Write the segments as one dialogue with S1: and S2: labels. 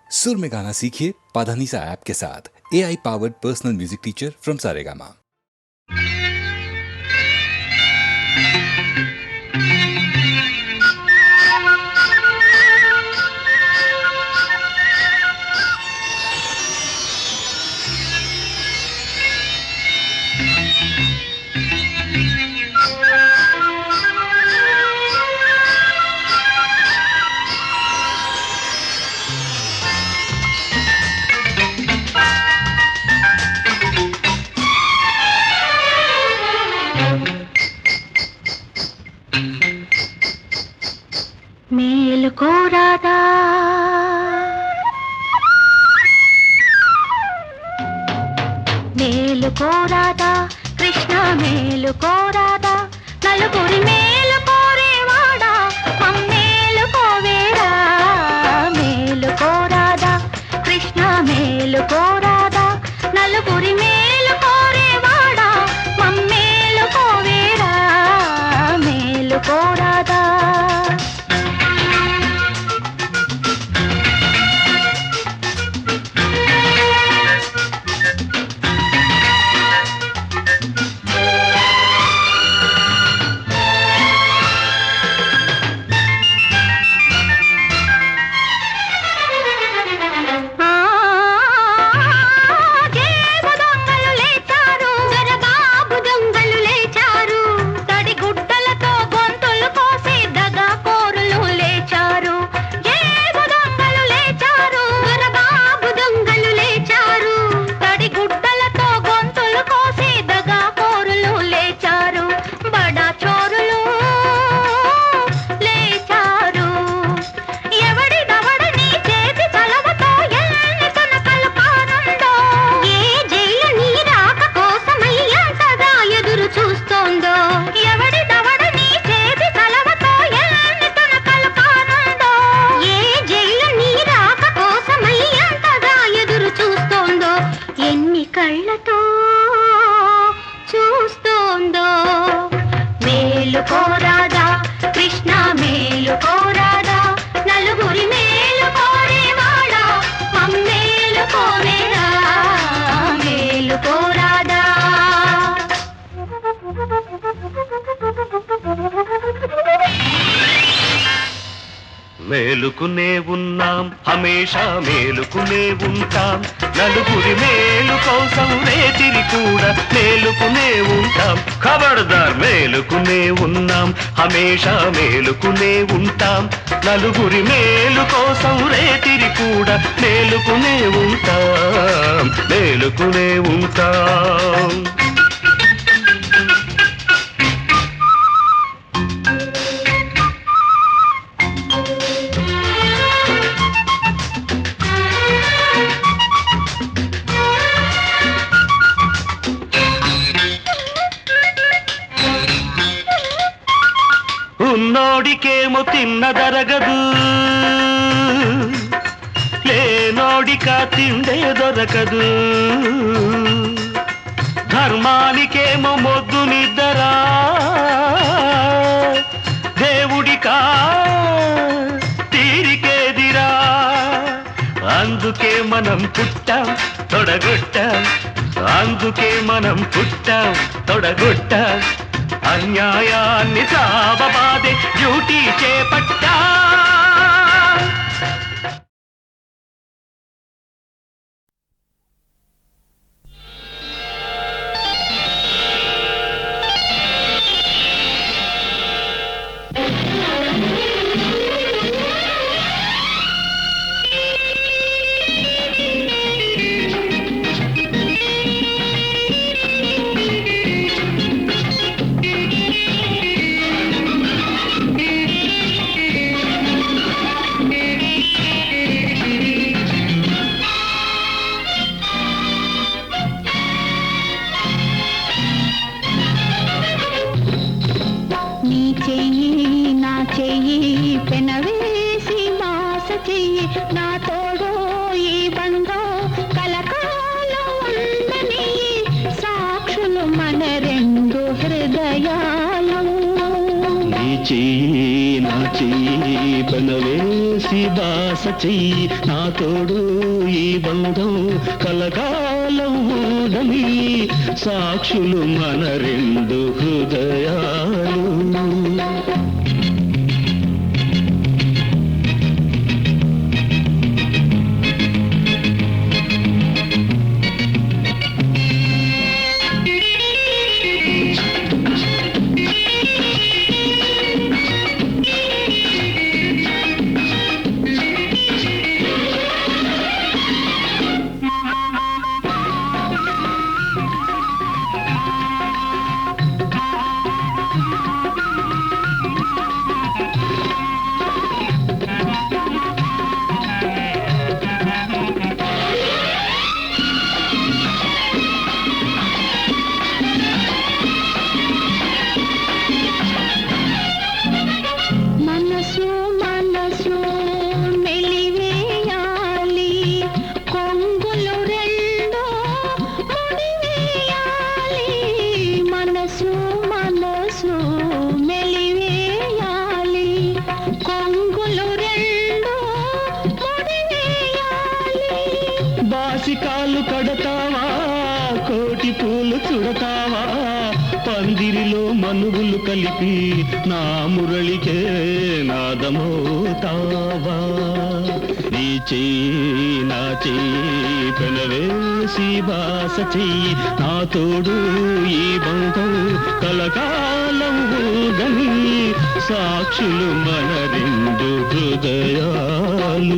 S1: सुर में गाना सीखिए पाधानीसा ऐप के साथ। AI powered personal music teacher from Saregama.
S2: మేలుకో రాధా మేలుకో రాధా కృష్ణ మేలుకో రాధా నలుగురి మేలు కోరేవాడా మమ్మేలుకోవేరా మేలుకో రాధా కృష్ణ మేలుకో రాధా నలుగురి మేలు కోరేవాడా మమ్మేలుకోవేరా మేలుకో రాధా మేలుకో రాధా కృష్ణ మేలుకో రాధా నలుగురి మేలు కోరేవాడా మమ్మేలుకోవేరా మేలుకో రాధా
S3: మేలుకునే ఉన్నాం హమేషా మేలుకునే ఉంటాం నలుగురి మేలు కోసం రేతిరి కూడా మేలుకునే ఉంటాం ఖబర్దార్ మేలుకునే ఉన్నాం హమేషా మేలుకునే ఉంటాం నలుగురి మేలు కోసం రేతిరి కూడా మేలుకునే ఉంటాం ఉన్నోడికేమో తిన్నదరగదు లేనోడిక తిండే దొరకదు ధర్మానికేమో మొద్దు నిద్దరా దేవుడికా తీరికేదిరా అందుకే మనం పుట్టాం తొడగొట్టాం అందుకే మనం పుట్టాం తొడగొట్టాం అన్యాయాన్ని సాబబాదే డ్యూటీ చేపట్టా
S2: నా తోడు ఈ బంధం కలకాలం ఉండని సాక్షులు మన రెండు హృదయాలు.
S3: నీ చెయ్యి నా చెయ్యి పెనవేసి వేసి బాస చెయ్యి నా తోడు ఈ బంధం కలకాలం ఉండని సాక్షులు మన రెండు హృదయాలు బాసికాలు కడతావా కోటి పూలు చుడతావా పందిరిలో మనుగులు కలిపి నా మురళికే నాదమోతావా నీ చెయ్యి నా చెయ్యి పెనవేసి బాస చెయ్యి నా తోడు ఈ బంధం కలకాలం గని సాక్షులు మన రెండు హృదయాలు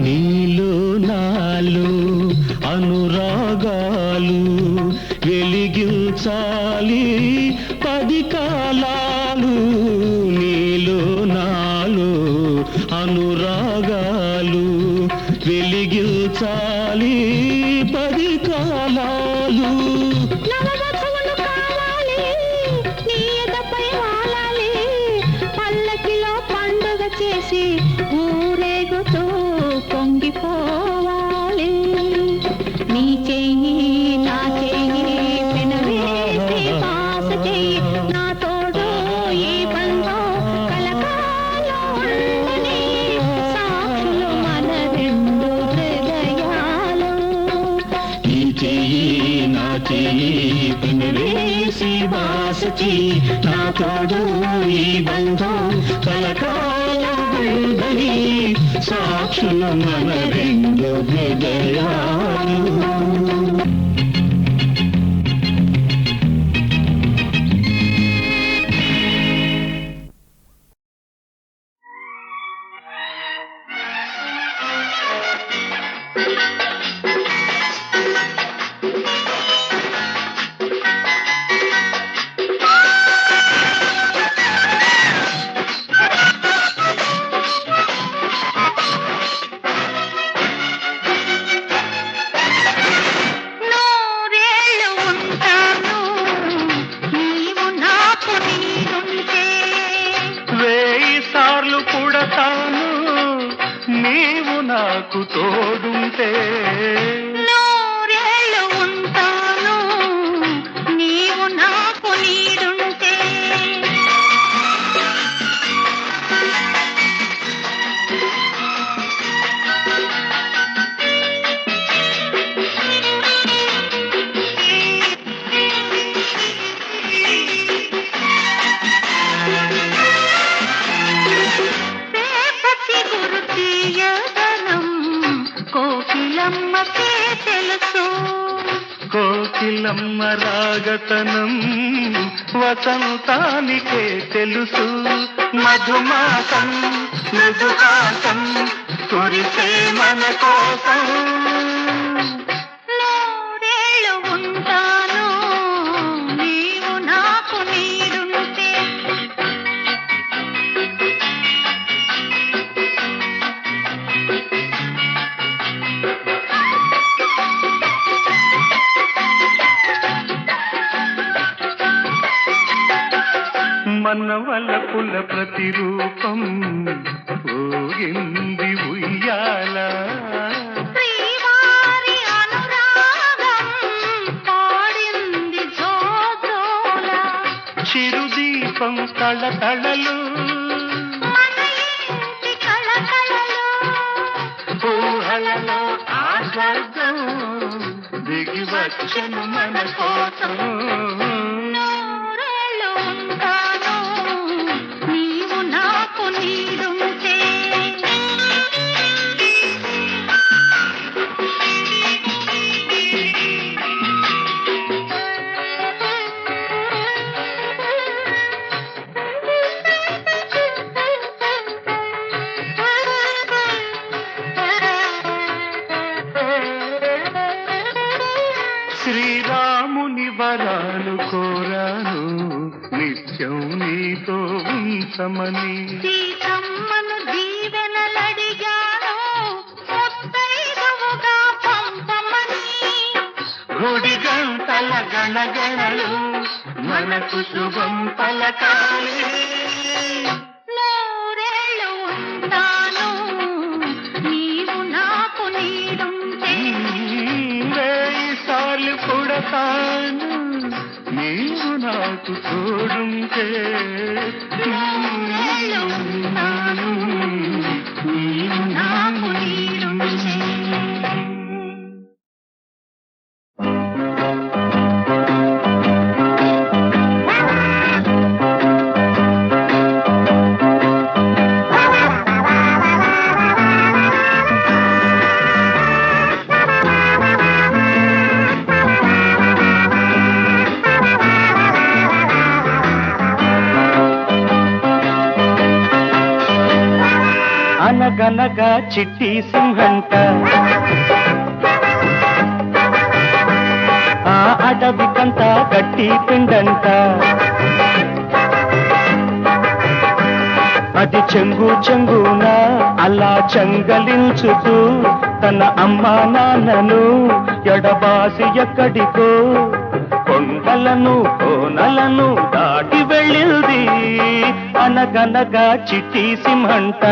S3: నీలో నాలో అనురాగాలు వెలిగించాలి 10 కాలాలు నీలో నాలో అనురాగాలు వెలిగించాలి 10 కాలాలు
S2: నవవధువులు కావాలి నీ ఎదపై వాలాలి పల్లకిలో పండుగ చేసి ఊరేగుతూ పొంగిపోవాలి నీ చెయ్యి నా చెయ్యి పెనవేసి బాస చెయ్యి నా తోడు ఈ బంధం కలకాలం ఉండని సాక్షులు మన రెండు హృదయాలు
S3: నీ చెయ్యి నా చెయ్యి పెనవేసి బాస చెయ్యి నా తోడు ఈ బంధం కలకాలం ఉండని సాక్షులు మన రెండు హృదయాలు పుడతాను నీవు నాకు తోడుంటే
S2: నూరేళ్ళు ఉంటాను నీవు నాకు నీడుంటే కోకిలమ్మకే తెలుసు
S3: కోకిలమ్మ రాగతనం వసంతానికే తెలుసు మధుమాసం మృదుకాసం కురిసే మన కోసం
S2: నూరేళ్ళు ఉంటాను నీవు నాకు నీడుంటే
S3: మన వలపుల ప్రతిరూపం ఊగింది ఉయ్యాల
S2: శ్రీవారి అనురాగం పాడింది జోజోల
S3: చిరుదీపం తళతళలు
S2: మన ఇంటి కళకళలో
S3: ఊహలలో ఆ స్వర్గం దిగి వచ్చను మన కోసం
S2: నూరేళ్ళు ఉంటాను నీవు నాకు నీడుంటే
S3: శ్రీరాముని వరాలు కోరాను నిత్యం నీతో ఉంచమని
S2: సీతమ్మను దీవెనలడిగాను ముత్తైదువుగా పంపమని
S3: గుడి గంటల గణగణలు మనకు శుభం పలకాలి
S2: నూరేళ్ళు ఉంటాను నీవు నాకు నీడుంటే
S3: వేయిసార్లు పుడతాను నీవు నాకు తోడుంటే
S2: నూరేళ్ళు ఉంటాను నీవు నాకు నీడుంటే
S3: అనగనగా చిట్టి సింహంట ఆ అడవికంతా గట్టి పిండంట అది చెంగు చెంగున అలా చెంగలించుతూ తన అమ్మా నాన్నను ఎడబాసి ఎక్కడికో కొండలను కోనలను దాటి వెళ్ళింది అనగనగా చిట్టి సింహంట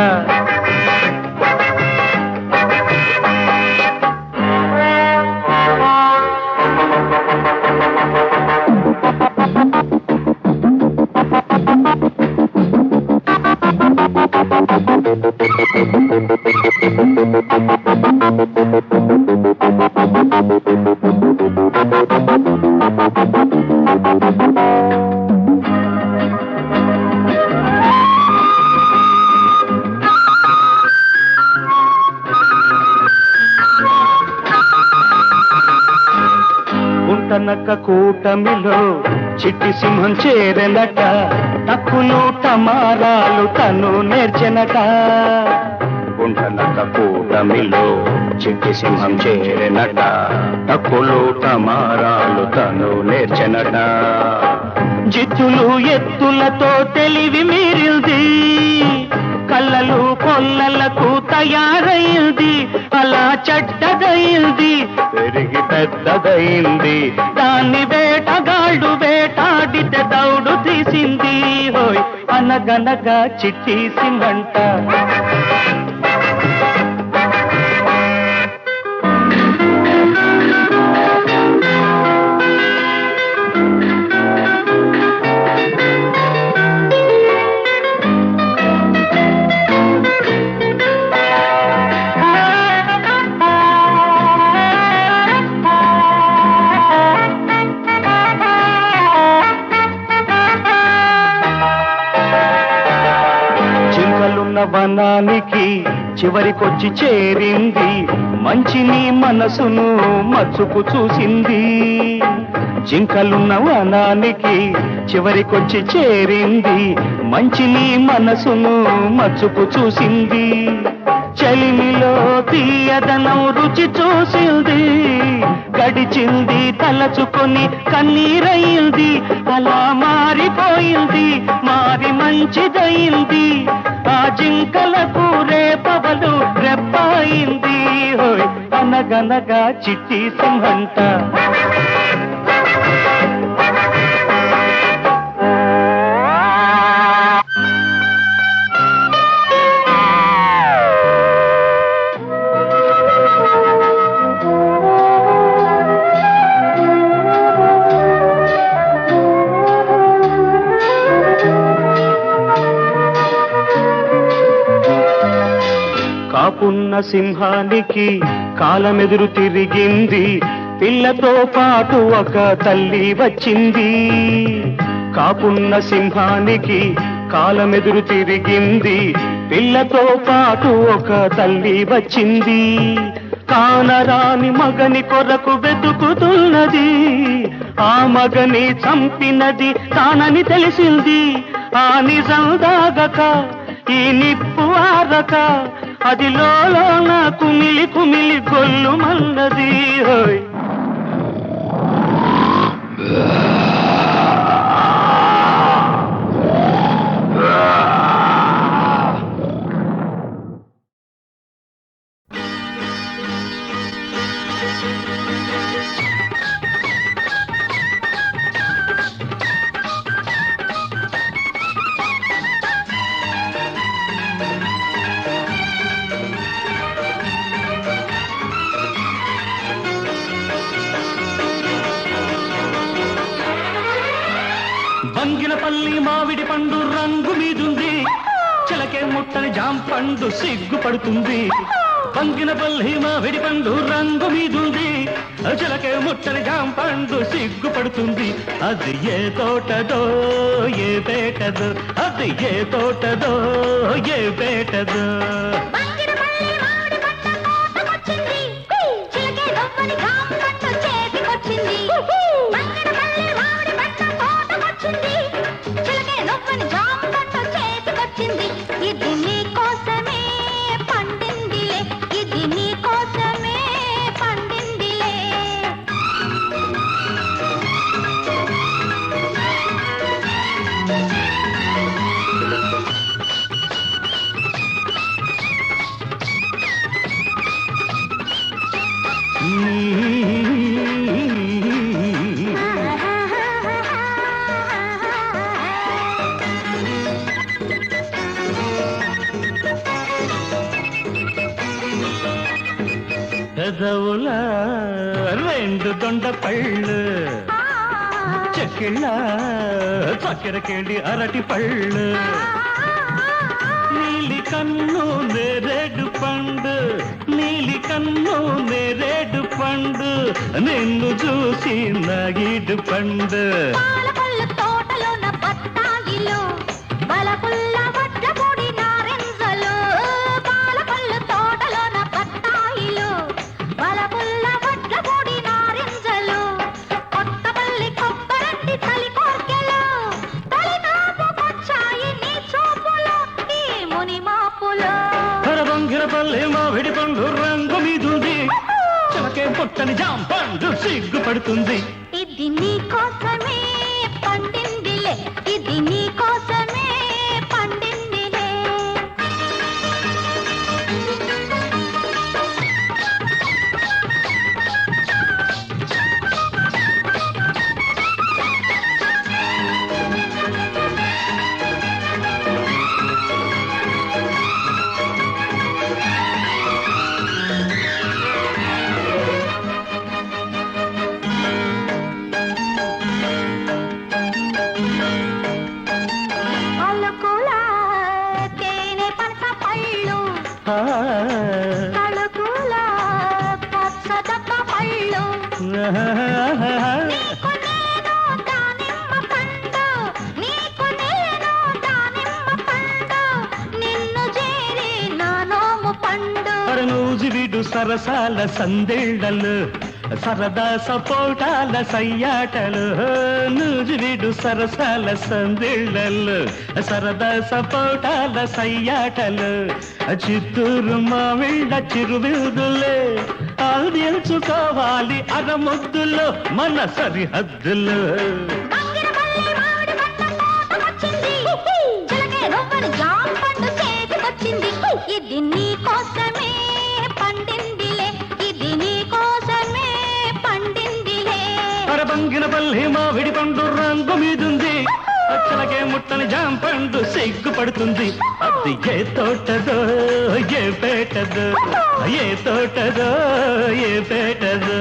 S3: గుంటనక్క కూటమిలో చిట్టి సింహం చేరెనట తక్కులు టమారాలు తను నేర్చెనట గుంటనక్క కూటమిలో చిట్టి సింహం చేరెనట తక్కులు టమారాలు తను నేర్చెనట జిత్తులు ఎత్తులతో తెలివి మీరింది కళ్ళలు కొల్లలకు తయారైంది అలా చెడ్డదైంది పెరిగి పెద్దదైంది దాన్ని వేటగాళ్ళు వేటాడితే దౌడు తీసింది హోయ్ అనగనగా చిట్టి సింహంట వనానికి చివరికొచ్చి చేరింది మంచిని మనసును మచ్చుకు చూసింది జింకలున్న వనానికి చివరికొచ్చి చేరింది మంచిని మనసును మచ్చుకు చూసింది చలిమిలో తీయదనం రుచి చూసింది, గడిచింది తలచుకొని కన్నీరయింది, అలా మారిపోయింది, మారి మంచిదయింది, ఆ జింకలకు రేపవలు రెప్పాయింది. హోయ్ అనగనగా చిట్టి సింహంట. కాపున్న సింహానికి కాలమెదురు తిరిగింది, పిల్లతో పాటు ఒక తల్లి వచ్చింది. కాపున్న సింహానికి కాలమెదురు తిరిగింది, పిల్లతో పాటు ఒక తల్లి వచ్చింది. కానరాని మగని కొరకు వెతుకుతున్నది, ఆ మగని చంపినది తానని తెలిసింది. ఆ నిజం దాగక ఈ నిప్పు ఆరక అది లోన కుమిలి కుమిలి గొల్లుమన్నది. హోయ్ బంగినపల్లి మామిడి పండు రంగు మీదుంది, చిలకే ముట్టని జాంపండు సిగ్గుపడుతుంది. బంగినపల్లి మామిడి పండు రంగు మీదుంది, చిలకే ముట్టని జాంపండు సిగ్గుపడుతుంది. అది ఏ తోటదో ఏ పేటదో, అది ఏ తోటదో ఏ పేటదో.
S2: ఇది నీ కోసమే పండిందిలే, ఇది నీ కోసమే పండిందిలే.
S3: పెదవుల రెండు దొండ పళ్ళు, చెక్కిళ్ళ చక్కెరకేళి అరటి పళ్ళు, నీలి కన్ను నేరేడు పండు, నీలి కన్ను నేరేడు పండు, నిన్ను చూసి నగిడు పండు.
S2: తోటలోన బత్తాయిలో బలపుల్ల వడ్డపొడి నారెంజలు, పాలపల్లు తోటలోన బత్తాయిలో బలపుల్ల వడ్డపొడి నారెంజలు, కొత్తపల్లి కొబ్బరంటి తలి కోర్కెలు, తలినాపుకొచ్చాయి నీ చూపులో ఈ ముని మాపులో.
S3: బంగిరపల్లి మామిడి పండు రంగు మీదుంది, చిలకే పుట్టని జాంపండు సిగ్గుపడుతుంది.
S2: ఇది నీ కోసమే పండిందిలే, ఇది నీ కోసమే పండిందిలే. అలకుల తేనె పనస పళ్ళు, తలుకుల పచ్చదబ్బ పళ్ళు, నీకు నేను దానిమ్మ పండు, నీకు నేను దానిమ్మ పండు, నిన్ను చేరి నా నోము పండు.
S3: నూజివీడు సరసాల సందేళ్లలు, సరదా సపోటాల సయ్యాటలు నూజివీడు సరసాల సందిళ్ళలు సరదా సపోటాల సయ్యాటలు చిత్తూరు మావిళ్ళ చిరువిరుదులే అందించుకోవాలి అరముద్దులో మన సరిహద్దులు
S2: బంగిరపల్లి మామిడి పంట తోటకొచ్చింది. చిలకే రవ్వని జామ పండు చేతికొచ్చింది. ఇది నీ కోసమే పండిందిలే, ఇది నీ కోసమే పండిందిలే.
S3: అరబంగినపల్లి మామిడి పండు రంగు మీదుంది అచ్చలకే ముట్టని జాంపండు సిగ్గుపడుతుంది అది ఏ తోటదో ఏ పేటదో ఏ తోటదో ఏ పేటదో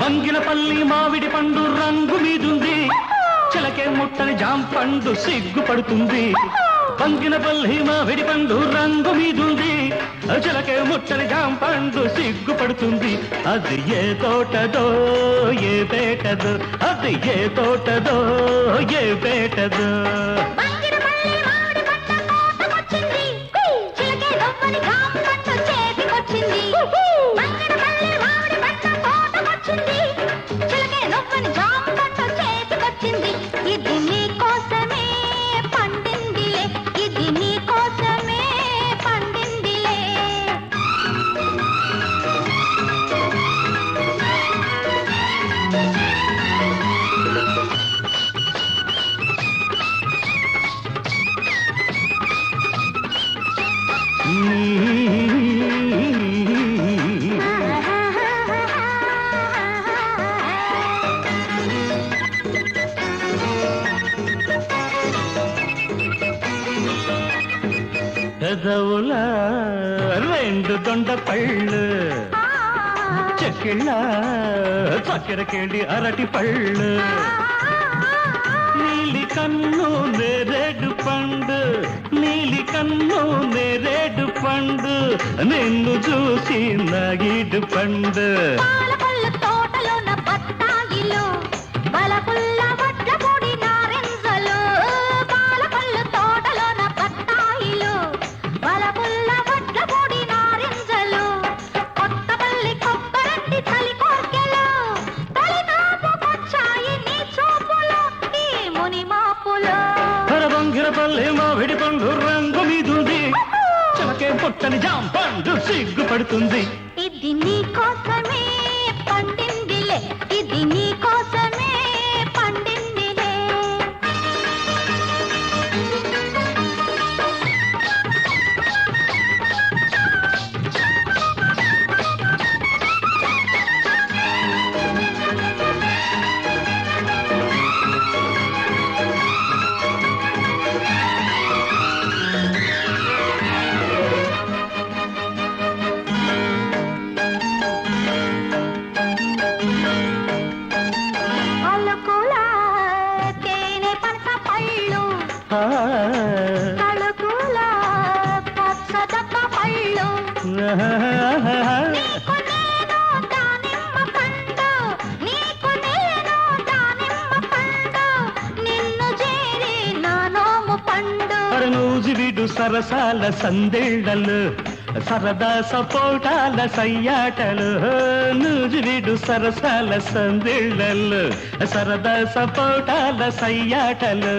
S3: బంగినపల్లి మామిడి పండు రంగు మీదుంది చిలకే ముట్టని జాంపండు సిగ్గుపడుతుంది బంగినపల్లి మామిడి పండు రంగు మీదుంది చిలకే ముట్టని జాంపండు సిగ్గుపడుతుంది అది ఏ తోటదో ఏ పేటదో అది ఏ తోటదో ఏ పేటదో
S2: బంగిరపల్లి మామిడి పంట తోటకొచ్చింది. చిలకే రవ్వని జామ పండు చేతికొచ్చింది. బంగిరపల్లి మామిడి పంట తోటకొచ్చింది. చిలకే రవ్వని జామ పండు చేతికొచ్చింది. ఇది నీ కోసమే పండిందిలే, ఇది నీ కోసమే పండిందిలే.
S3: పెదవుల రెండు దొండ పళ్ళు చెక్కిళ్ళ చక్కెరకేళి అరటి పళ్ళు నీలి కన్ను నేరేడు పండు నీలి కన్ను నేరేడు పండు నిన్ను చూసి నాగిడు పండు
S2: పాలపళ్ళు తోటలోన బత్తాయిలు, బలపుల్ల వడ్ల పొడి నారింజలు. పాలపళ్ళు తోటలోన బత్తాయిలు, బలపుల్ల వడ్ల పొడి నారింజలు. కొత్తపల్లి కొబ్బరంటి చలి కోర్కెలు, తొలినాపుకొచ్చాయి నీ చూపులు, ఈ ముని మాపులు.
S3: బంగిరపల్లి మామిడి పండు రంగు మీదుంది చిలకే పుట్టని జాంపండు సిగ్గుపడుతుంది
S2: ఇది నీ కోసమే పండిందిలే, ఇది నీ కోసమే పండిందిలే. అలకుల తేనె పంట పళ్ళు, తళుకుల పచ్చదక్క పళ్ళు. నీకు నేను దానిమ్మ పండు, నీకు నేను దానిమ్మ పండు, నిన్ను చేరి నా నోము పండు.
S3: నూజివీడు సరసాల సందేళ్లలు సరదా సపోటాల సయ్యాటలు నూజివీడు సరసాల సందేళ్లలు సరదా సపోటాల సయ్యాటలు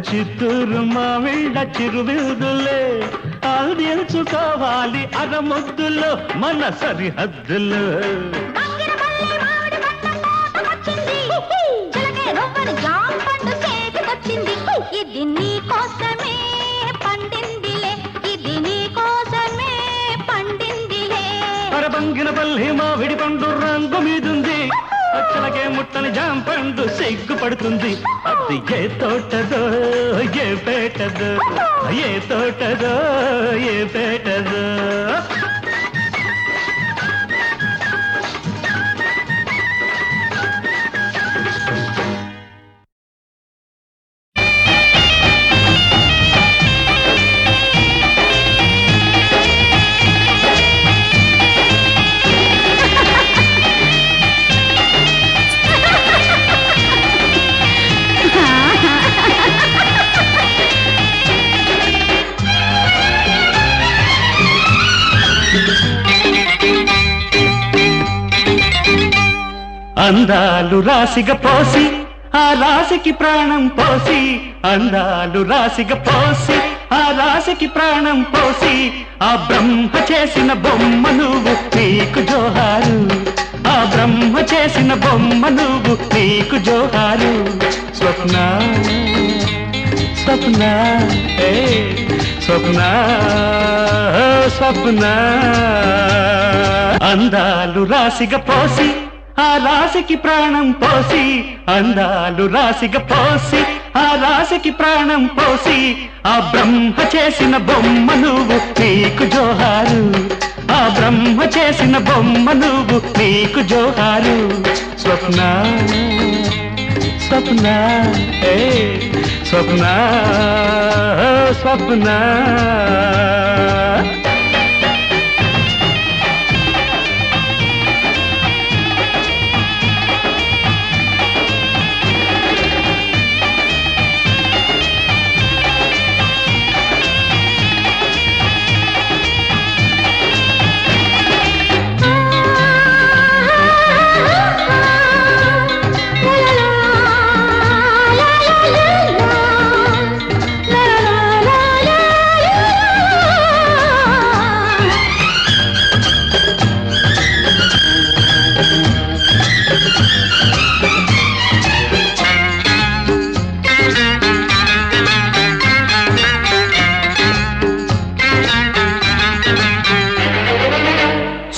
S3: చిత్తూరు మావిళ్ళ చిరువిరుదులే అందించుకోవాలి అరముద్దులో మన సరిహద్దులు
S2: బంగిరపల్లి మామిడి పంట తోటకొచ్చింది. చిలకే రవ్వని జామ పండు చేతికొచ్చింది. ఇది నీ కోసమే పండిందిలే, ఇది నీ కోసమే పండిందిలే.
S3: అరబంగినపల్లి మామిడి పండు రంగు మీదుంది అచ్చలకే ముట్టని జాంపండు సిగ్గుపడుతుంది అది ఏ తోటదో ఏ పేటదో ఏ తోటదో ఏ పేటదో అందాలు రాసిగ పోసి ఆ రాశికి ప్రాణం పోసి అందాలు రాసిగ పోసి ఆ రాశికి ప్రాణం పోసి ఆ బ్రహ్మ చేసిన బొమ్మ నువ్వు నీకు జోహారు ఆ బ్రహ్మ చేసిన బొమ్మ నువ్వు నీకు జోహారు స్వప్న స్వప్న ఏ స్వప్న స్వప్న అందాలు రాసిగ పోసి ఆ రాశికి ప్రాణం పోసి అందాలు రాసిగ పోసి ఆ రాశికి ప్రాణం పోసి ఆ బ్రహ్మ చేసిన బొమ్మ నువ్వు నీకు జోహారు ఆ బ్రహ్మ చేసిన బొమ్మ నువ్వు నీకు జోహారు స్వప్న స్వప్న ఏ స్వప్న స్వప్న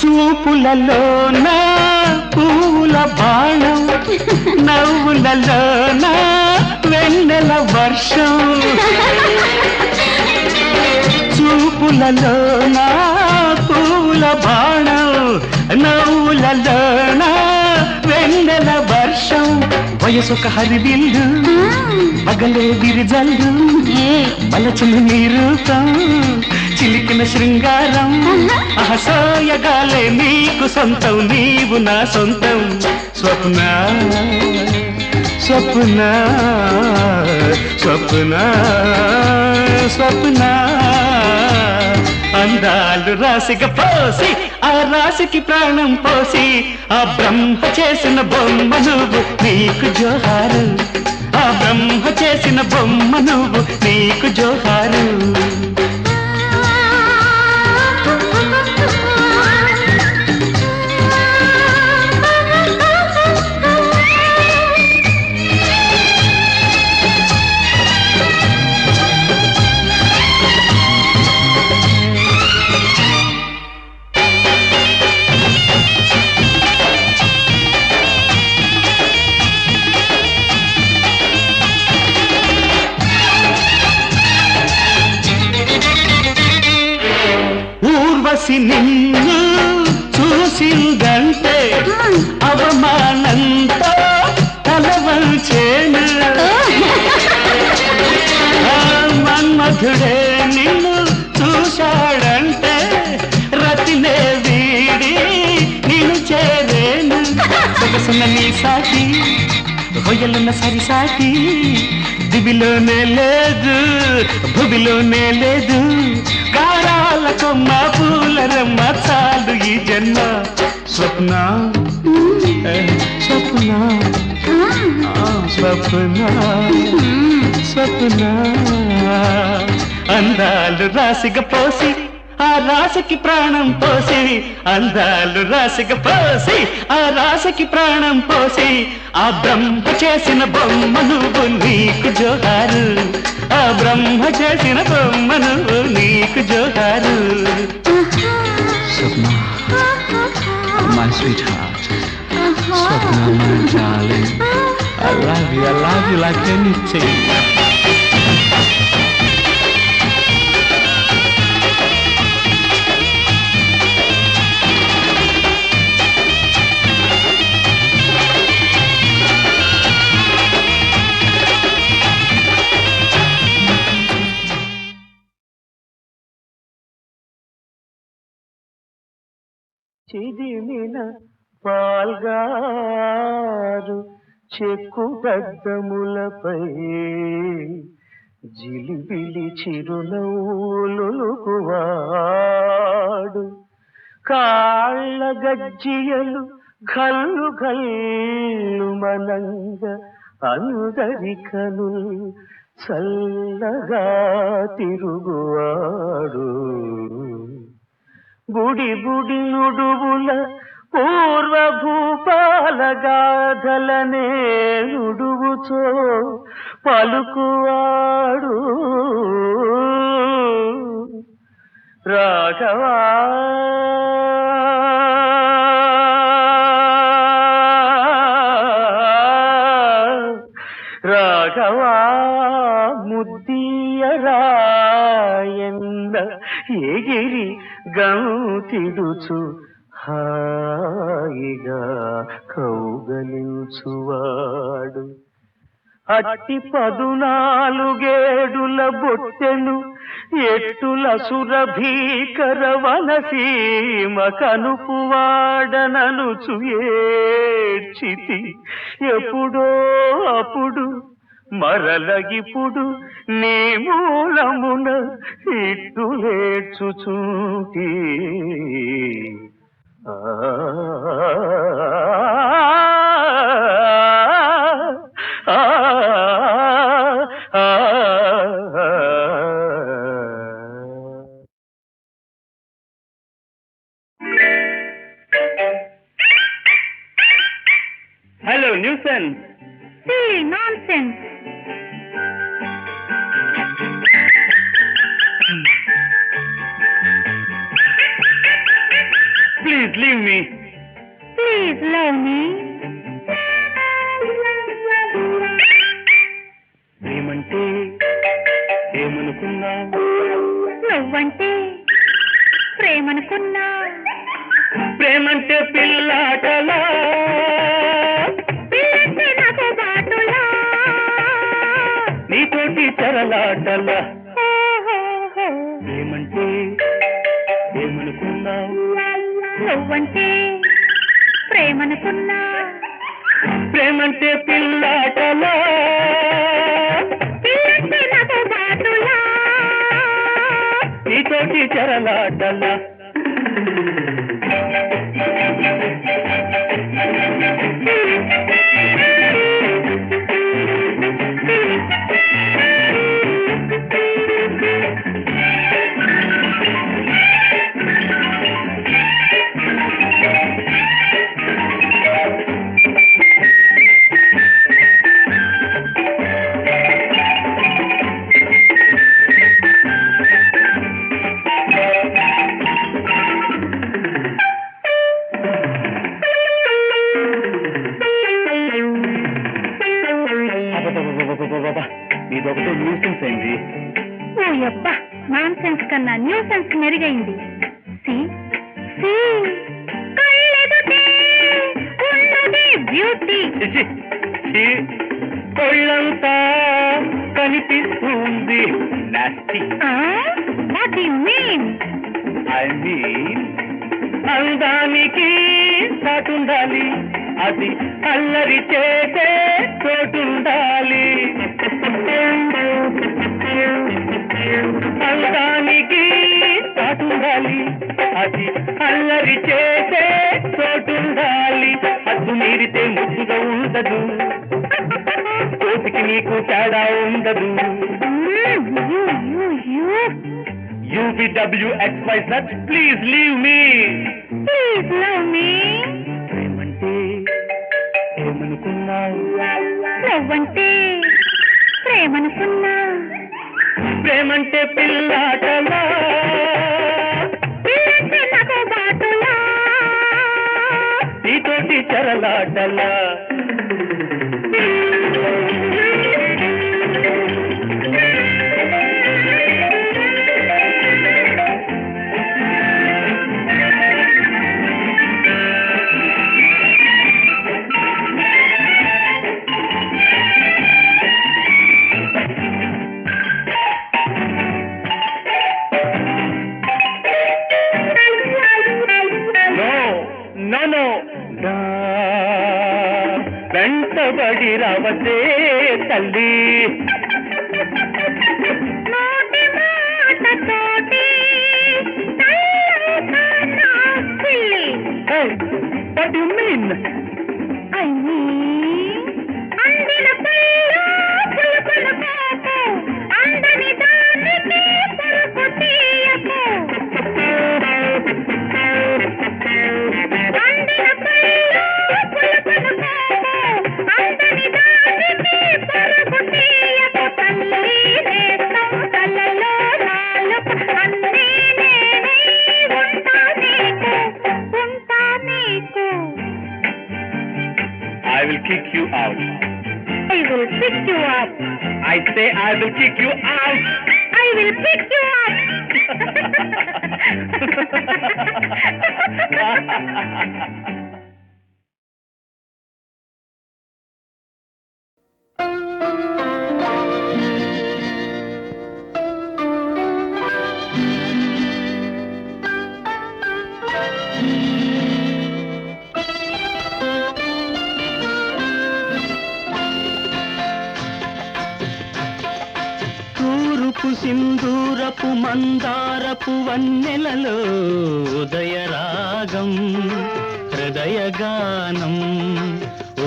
S3: చూపులలోన పూల బాణం నవ్వులలోన వెన్నెల వర్షం చూపులలోన పూల బాణం నవ్వులలోన వెన్నెల వర్షం వయసొక హరివిల్లు మగలే విరిజల్లు మలచలు నీ రూపం చిలికిన శృంగారం అహసోయగాలే నీకు సొంతం నీవు నా సొంతం స్వప్న స్వప్న స్వప్న స్వప్న అందాలు రాసిగ పోసి ఆ రాశికి ప్రాణం పోసి ఆ బ్రహ్మ చేసిన బొమ్మ నువ్వు నీకు జోహారు ఆ బ్రహ్మ చేసిన బొమ్మ నువ్వు నీకు జోహారు ఊర్వశి నిన్ను చూసిందంటే అవమానంతో తలవంచేను మన్మధుడే నిన్ను చూశాడంటే రతినే వీడి నిన్ను చేరేను సొగసున్న నీ సాటి హొయ్యలున్న సరిసాటి దివిలోనే లేదు భువిలోనే లేదు గారాల కొమ్మ పూల రమ్మ చాలు ఈ జన్మ స్వప్న స్వప్న స్వప్న స్వప్న అందాలు రాసిగ పోసి ఆ రాశికి ప్రాణం పోసి అందాలు రాసిగ పోసి ఆ రాశికి ప్రాణం పోసి ఆ బ్రహ్మ చేసిన బొమ్మ నువ్వు నీకు జోహారు ఆ బ్రహ్మ చేసిన బొమ్మ నువ్వు నీకు జోహారు
S4: Swapna, my sweetheart. Swapna, my darling. I love you like anything.
S3: చిదిమిన పాల్గారు చెక్కు గద్దములపై జిలిబిలి చిరునవ్వులుకువాడు కాళ్ళ గజ్జియలు గల్లు గల్లు మనంగ అందరికను చల్లగా తిరుగువాడు గుడి గుడి నుడువుల పూర్వ భూపాల గాథలనే నుడువుచో పలుకువాడు రాఘవా రాఘవా ముద్దియరాయన్న ఎగిరి గంతిడుచు హాయిగా కౌగలించువాడు అట్టి 14 బొట్టెను ఎట్టుల సురభీకర వనసీమ కనుపువాడననుచు ఏడ్చితి ఎప్పుడో అప్పుడు మరలగిప్పుడు నీ మూలమున ఇట్టులేడ్చుచుంటి hello nuisance.
S2: Silly nonsense.
S3: Please leave me.
S2: Please love me.
S3: ప్రేమంటే ఏమనుకున్నా,
S2: నువ్వంటే ప్రేమనుకున్నా,
S3: ప్రేమంటే పిల్లాటలా,
S2: పిల్లంటే నాకు బాటులా,
S3: నీతోటి చరలాటలా.
S2: ఓహోహో.
S3: ప్రేమంటే ఏమనుకున్నా,
S2: నువ్వంటే ప్రేమనుకున్నా,
S3: ప్రేమంటే పిల్లాటలా,
S2: పిల్లంటే నాకు బాటులా,
S3: నీతోటి చరలాటలా. ఇదొకటి న్యూసెన్స్ అయింది.
S2: ఓ అబ్బా, నాన్ సెన్స్ కన్నా న్యూసెన్స్ మెరుగైంది. సి సి కళ్ళెదుటే ఉన్నది బ్యూటీ.
S3: చిచి, ఛీ, ఒళ్ళంతా కనిపిస్తుంది nasty.
S2: What you mean?
S3: I mean అందానికి సాటుండాలి, అది అల్లరి చేసే చోటుండాలి. అందానికి సాటుండాలి, అది అల్లరి చేసే చోటుండాలి. అద్దు మీరితే ముద్దుగా ఉండదు, కోటికి నీకు తేడా ఉండదు. UVWXYZ, please leave me.
S2: Please love మీ.
S3: ప్రేమంటే ఏమనుకున్నావు,
S2: నువ్వంటే ప్రేమనుకున్నా,
S3: ప్రేమంటే పిల్లాటలా,
S2: పిల్లంటే నాకు బాటులా,
S3: నీతోటి చరలాటలా. వెంటబడి రావతే తల్లి,
S2: నోటి మాటతోటి పిల్లి.
S3: What do you mean?
S2: I mean, అందిన పళ్ళు పులుపుల పాపు, అందని దానికి పరుపు తీయకు. అందిన పళ్ళు పులుపుల పాపు, అందని దానికి పరుపు తీయకు. తల్లి నేస్తం తలలో నాలుగు, అన్నీ నేనే ఉంటా నీకు, ఉంటా నీకు.
S3: I will kick you out.
S2: I will pick you up.
S3: I say I will kick you out.
S2: I will pick you up.
S3: తూరుపు సింధూరపు మందారపు వన్నెలలో ఉదయరాగం హృదయగానం,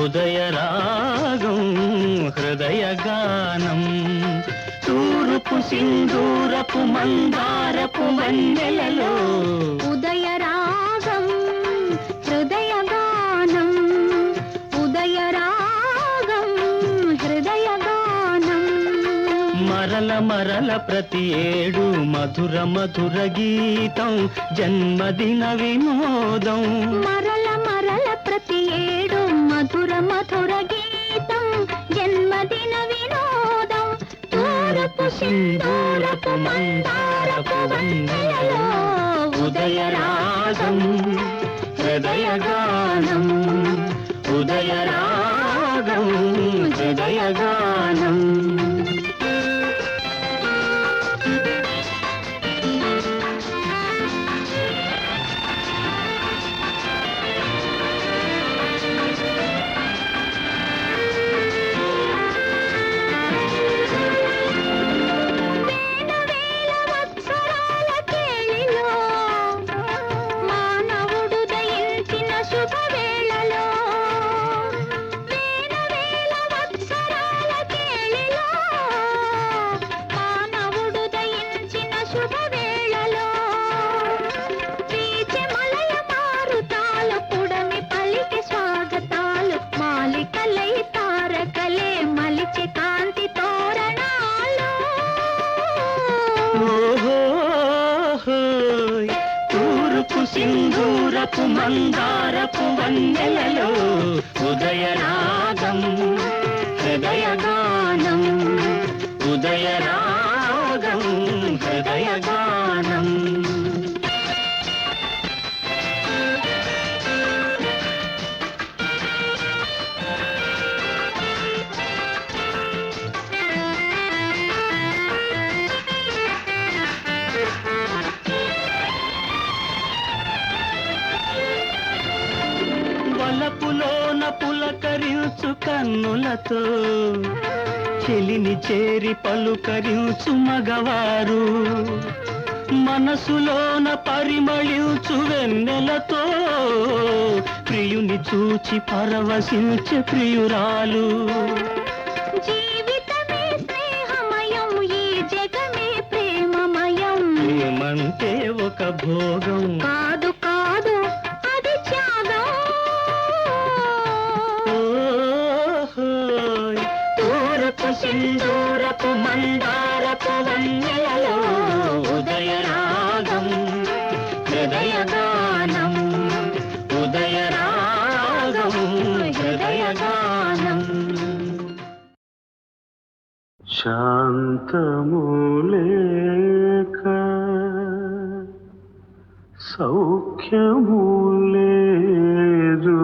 S3: ఉదయరాగం హృదయగానం. తూరుపు సింధూరపు మందారపు వన్నెలలో
S2: ఉదయరాగం హృదయగానం, ఉదయరాగం హృదయగానం.
S3: మరల మరల ప్రతి ఏడు మధుర మధుర గీతం జన్మదిన వినోదం.
S2: మరల మరల ప్రతి ఏడు మధుర మధుర గీతం జన్మదిన వినోదం. తూరపు సింధూరపు మందారపు వన్నెలలో
S3: ఉదయరాగం హృదయగానం, ఉదయరాగం హృదయగానం.
S2: మానవుడు దయించిన శుభవేళలో, వేల వత్సరాల కేళిలో, మానవుడు దయించిన శుభవేళలో, వీచె మలయ మారుతాలు పుడమి పలికి స్వాగతాలు, మాలికలై తారకలే మలిచి కాంతి తోరణాలు.
S3: తూర్పు సింధూరపు మందారపు వన్నెలలో ఉదయరాగం హృదయగానం, ఉదయరాగం హృదయగానం. వలపులోన పులకరించు కన్నులతో చెలిని చేరి పలుకరించు మగవారు, మనసులోన పరిమళించు వెన్నెలతో ప్రియుని చూచి పరవశించే ప్రియురాలు.
S2: జీవితమే స్నేహమయం, ఈ జగమే ప్రేమమయం.
S3: ప్రేమంటే ఒక భోగం
S2: కాదు కాదు అది త్యాగం.
S3: తూర్పు సింధూరపు మందారపు వన్నెలలో ఉదయరాగం హృదయగానం, ఉదయరాగం హృదయగానం. శాంతము లేక సౌఖ్యము లేదు,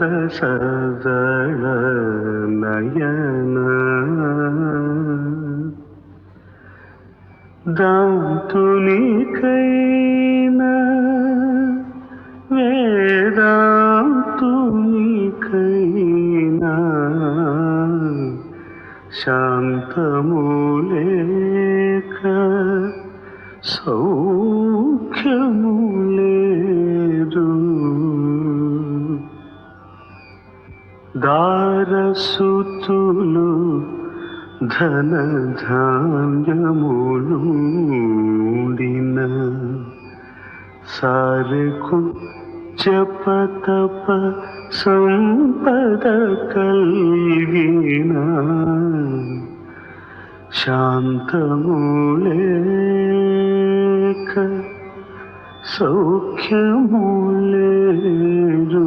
S3: సారసదళ నయన దాంతునికైనా వేదాంతునికైనా శాంతము లేక సౌఖ్యము లేదు. దారసుతులు ధన ధాన్యములుండిన సారెకు జపతప సంపద కలిగిన శాంతము లేక సౌఖ్యము లేదు.